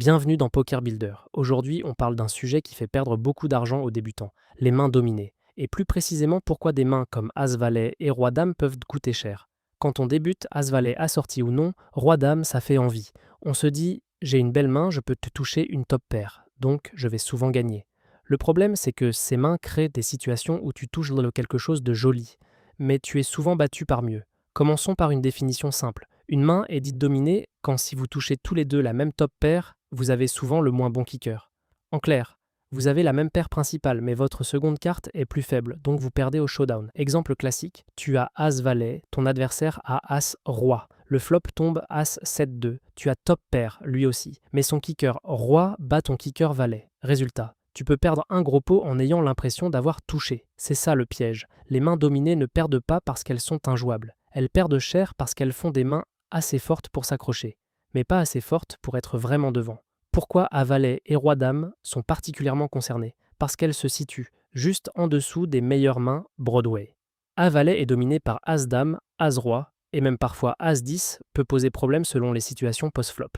Bienvenue dans Poker Builder. Aujourd'hui, on parle d'un sujet qui fait perdre beaucoup d'argent aux débutants, les mains dominées. Et plus précisément, pourquoi des mains comme As-Valet et Roi-Dame peuvent coûter cher. Quand on débute, As-Valet assorti ou non, Roi-Dame, ça fait envie. On se dit, j'ai une belle main, je peux te toucher une top paire, donc je vais souvent gagner. Le problème, c'est que ces mains créent des situations où tu touches quelque chose de joli, mais tu es souvent battu par mieux. Commençons par une définition simple. Une main est dite dominée quand si vous touchez tous les deux la même top paire, vous avez souvent le moins bon kicker. En clair, vous avez la même paire principale, mais votre seconde carte est plus faible, donc vous perdez au showdown. Exemple classique, tu as As-Valet, ton adversaire a As-Roi. Le flop tombe As-7-2, tu as top paire, lui aussi, mais son kicker Roi bat ton kicker Valet. Résultat, tu peux perdre un gros pot en ayant l'impression d'avoir touché. C'est ça le piège. Les mains dominées ne perdent pas parce qu'elles sont injouables. Elles perdent cher parce qu'elles font des mains assez fortes pour s'accrocher, mais pas assez fortes pour être vraiment devant. Pourquoi As-Valet et Roi-Dame sont particulièrement concernés? Parce qu'elles se situent juste en dessous des meilleures mains Broadway. As-Valet est dominé par As-Dame, As-Roi, et même parfois As-10 peut poser problème selon les situations post-flop.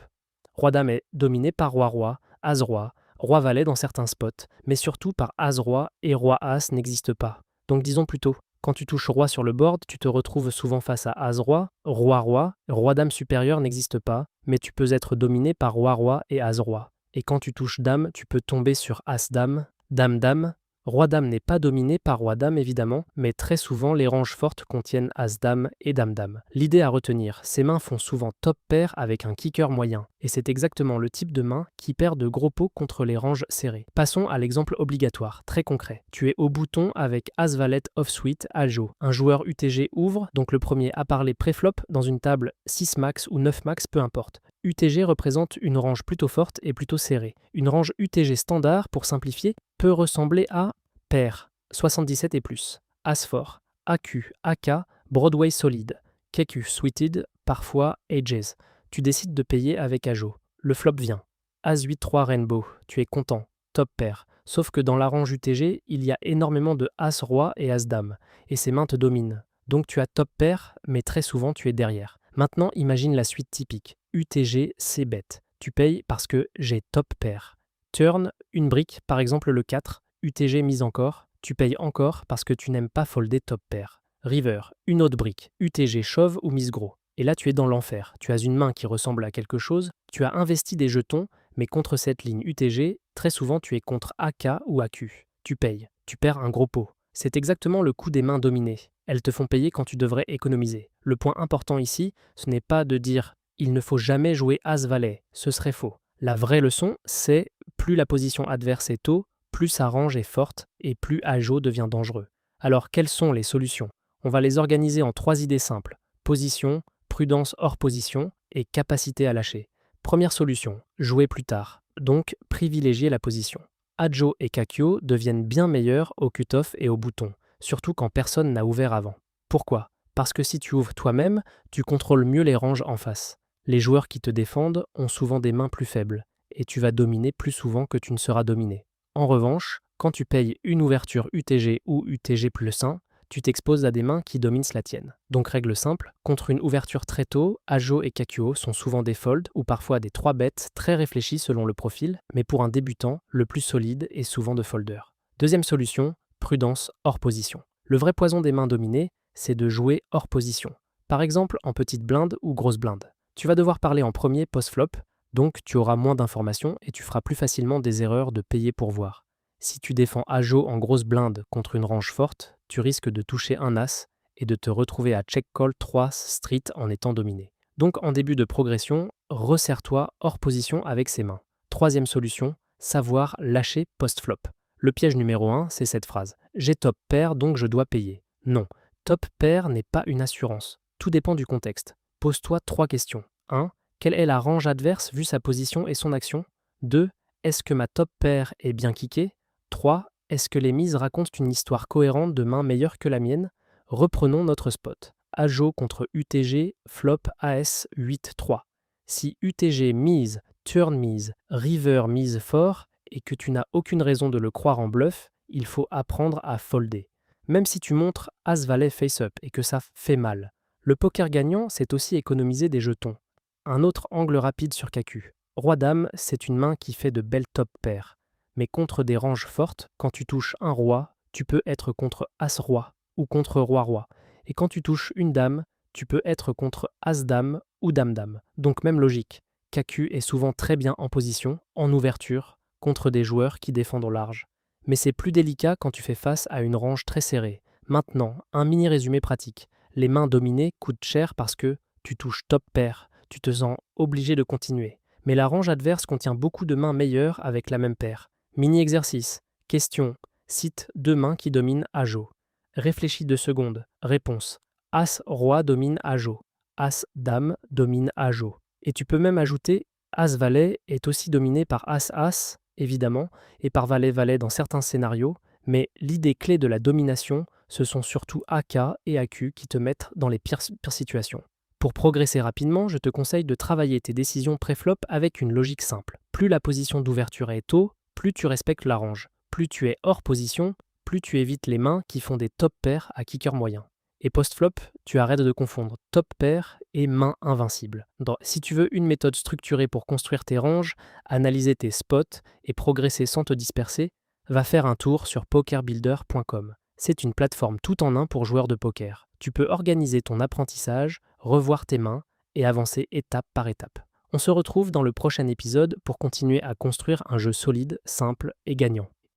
Roi-Dame est dominé par Roi-Roi, As-Roi, Roi-Valet dans certains spots, mais surtout par As-Roi et Roi-As n'existe pas. Donc disons plutôt, quand tu touches Roi sur le board, tu te retrouves souvent face à As-Roi, Roi-Roi, Roi-Dame supérieur n'existe pas, mais tu peux être dominé par Roi-Roi et As-Roi. Et quand tu touches Dame, tu peux tomber sur As-Dame, Dame-Dame. Roi-Dame n'est pas dominé par Roi-Dame évidemment, mais très souvent les ranges fortes contiennent As-Dame et Dame-Dame. L'idée à retenir, ces mains font souvent top pair avec un kicker moyen, et c'est exactement le type de main qui perd de gros pots contre les ranges serrées. Passons à l'exemple obligatoire, très concret. Tu es au bouton avec As-Valet off-suite Aljo. Un joueur UTG ouvre, donc le premier à parler pré-flop dans une table 6 max ou 9 max, peu importe. UTG représente une range plutôt forte et plutôt serrée. Une range UTG standard, pour simplifier, peut ressembler à paire, 77 et plus, As fort, AQ, AK, Broadway solide, KQ suited, parfois Ages. Tu décides de payer avec Ajo. Le flop vient. As 8-3 Rainbow, tu es content, top paire. Sauf que dans la range UTG, il y a énormément de As-Roi et As-Dame, et ces mains te dominent. Donc tu as top paire, mais très souvent tu es derrière. Maintenant, imagine la suite typique. UTG, c'est bête. Tu payes parce que j'ai top paire. Turn, une brique, par exemple le 4, UTG mise encore, tu payes encore parce que tu n'aimes pas folder top pair. River, une autre brique, UTG chauve ou mise gros. Et là tu es dans l'enfer, tu as une main qui ressemble à quelque chose, tu as investi des jetons, mais contre cette ligne UTG, très souvent tu es contre AK ou AQ. Tu payes, tu perds un gros pot. C'est exactement le coût des mains dominées. Elles te font payer quand tu devrais économiser. Le point important ici, ce n'est pas de dire « il ne faut jamais jouer As-Valet », ce serait faux. La vraie leçon, c'est plus la position adverse est tôt, plus sa range est forte et plus Ajo devient dangereux. Alors quelles sont les solutions? On va les organiser en 3 idées simples. Position, prudence hors position et capacité à lâcher. Première solution, jouer plus tard, donc privilégier la position. Ajo et Kakyo deviennent bien meilleurs au cut-off et au bouton, surtout quand personne n'a ouvert avant. Pourquoi? Parce que si tu ouvres toi-même, tu contrôles mieux les ranges en face. Les joueurs qui te défendent ont souvent des mains plus faibles, et tu vas dominer plus souvent que tu ne seras dominé. En revanche, quand tu payes une ouverture UTG ou UTG plus 1, tu t'exposes à des mains qui dominent la tienne. Donc règle simple, contre une ouverture très tôt, Ajo et Kakyo sont souvent des folds ou parfois des 3 bêtes très réfléchis selon le profil, mais pour un débutant, le plus solide est souvent de folder. Deuxième solution, prudence hors position. Le vrai poison des mains dominées, c'est de jouer hors position. Par exemple en petite blinde ou grosse blinde. Tu vas devoir parler en premier post-flop, donc tu auras moins d'informations et tu feras plus facilement des erreurs de payer pour voir. Si tu défends Ajo en grosse blinde contre une range forte, tu risques de toucher un As et de te retrouver à check call 3 street en étant dominé. Donc en début de progression, resserre-toi hors position avec ses mains. Troisième solution, savoir lâcher post-flop. Le piège numéro 1, c'est cette phrase. J'ai top pair donc je dois payer. Non, top pair n'est pas une assurance. Tout dépend du contexte. Pose-toi 3 questions. 1. Quelle est la range adverse vu sa position et son action? 2. Est-ce que ma top pair est bien kickée? 3. Est-ce que les mises racontent une histoire cohérente de main meilleure que la mienne? Reprenons notre spot. Ajo contre UTG, flop As 8-3. Si UTG mise, turn mise, river mise fort et que tu n'as aucune raison de le croire en bluff, il faut apprendre à folder. Même si tu montres As-Valet face-up et que ça fait mal. Le poker gagnant, c'est aussi économiser des jetons. Un autre angle rapide sur KQ. Roi-dame, c'est une main qui fait de belles top paires. Mais contre des ranges fortes, quand tu touches un roi, tu peux être contre As-roi ou contre Roi-roi. Et quand tu touches une dame, tu peux être contre As-dame ou Dame-dame. Donc même logique. KQ est souvent très bien en position, en ouverture, contre des joueurs qui défendent au large. Mais c'est plus délicat quand tu fais face à une range très serrée. Maintenant, un mini résumé pratique. Les mains dominées coûtent cher parce que tu touches top pair, tu te sens obligé de continuer. Mais la range adverse contient beaucoup de mains meilleures avec la même paire. Mini exercice. Question. Cite deux mains qui dominent Ajo. Réfléchis 2 secondes. Réponse. As-roi domine Ajo. As-dame domine Ajo. Et tu peux même ajouter As-valet est aussi dominé par As-as, évidemment, et par Valet-valet dans certains scénarios, mais l'idée clé de la domination, ce sont surtout AK et AQ qui te mettent dans les pires situations. Pour progresser rapidement, je te conseille de travailler tes décisions pré-flop avec une logique simple. Plus la position d'ouverture est haut, plus tu respectes la range. Plus tu es hors position, plus tu évites les mains qui font des top pairs à kicker moyen. Et post-flop, tu arrêtes de confondre top pair et main invincible. Si tu veux une méthode structurée pour construire tes ranges, analyser tes spots et progresser sans te disperser, va faire un tour sur pokerbuilder.com. C'est une plateforme tout en un pour joueurs de poker. Tu peux organiser ton apprentissage, revoir tes mains et avancer étape par étape. On se retrouve dans le prochain épisode pour continuer à construire un jeu solide, simple et gagnant.